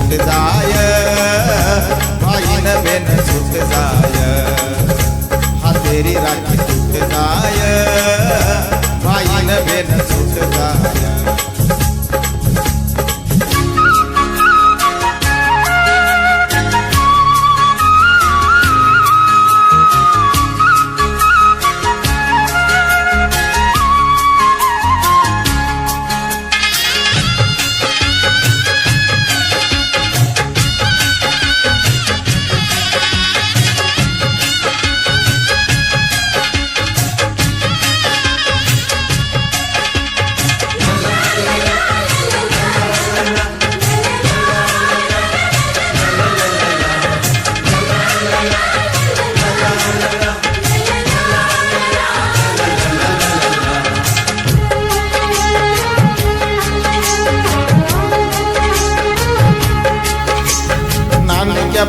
छूट जाय भाई न बेन छूट जाय हा तेरी राखी छूट जाय भाई न बेन छूट जाय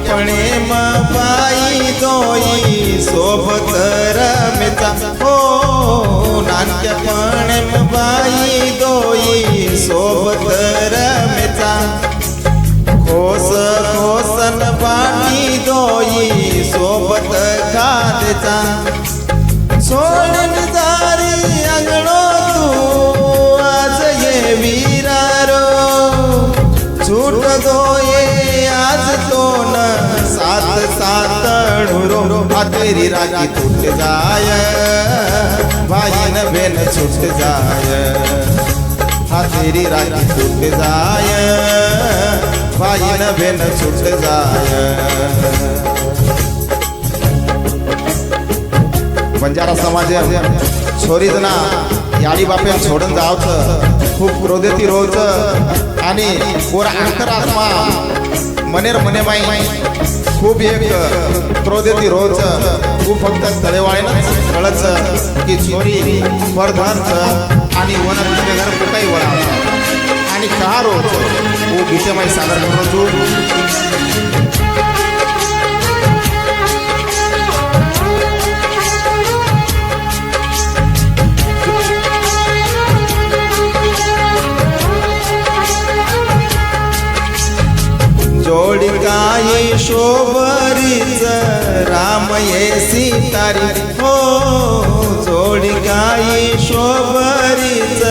प्रेम बाई दोई सोबत रमता हो नानक्या प्रेम बाई दोई सोबत रमता खोस खोसन बाटी दोई सोबत खादता सोडन दारी अंगणो तू आज ये वीरारो छूट दोये आज तो न सात सात ढुरो हा तेरी राखी टूट जाय भाई न बेन छूट जाय हा तेरी राखी टूट जाय भाई न बेन छूट जाय बंजारा समाज छोरीजना याडी बापेन सोडून जावचं खूप क्रोधेती रोज आणि पोरा अंतरात्मा मनेर मने माई खूप एक क्रोधेती रोज खूप फक्त तळेवाळेनंच कळच की छोरी परधनच आणि वनत घर कुठेही वळा आणि का रोज वो गीते माई सादर करू जोडी काय शोभरीच राम ये सीतारी हो जोडी काय शोभरीच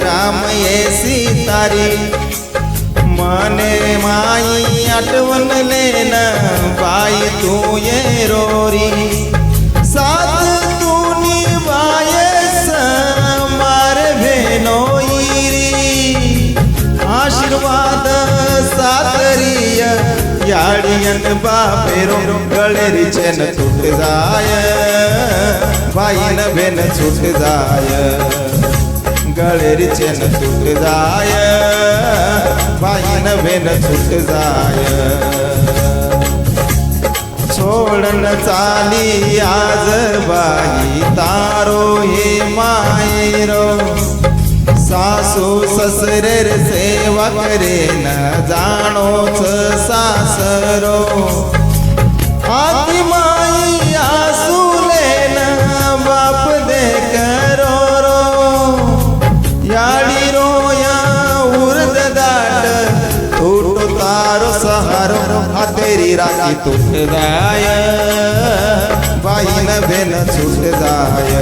राम ये सीतारी मने माई आठवण लेन बाई तू ये रोरी साथ तू निभायस मार भेनोईरी आशीर्वाद सातरिय याडियन बापेरो गळेरी चेन छूट जाय भाई न बेन छूट जाय गळेरी चेन छूट जाय भाई न बेन छूट जाय छोडन चाली आज बाई तारो हे मायरो सासू ससरेर सेवा करे न जाणोच सासरो आती माई आसूले न बाप दे करो रो याडी रोया उर्द दाट टूटो तारो सहारो हा तेरी राखी टूट जाय भाई न बेन छूट जाय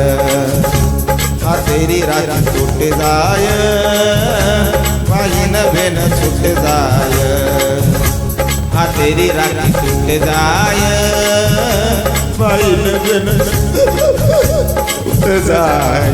हा तेरी राखी छूट जाय भाई न बेन छूट जाय हा तेरी राखी छूट जाय भाई न बेन छूट जाय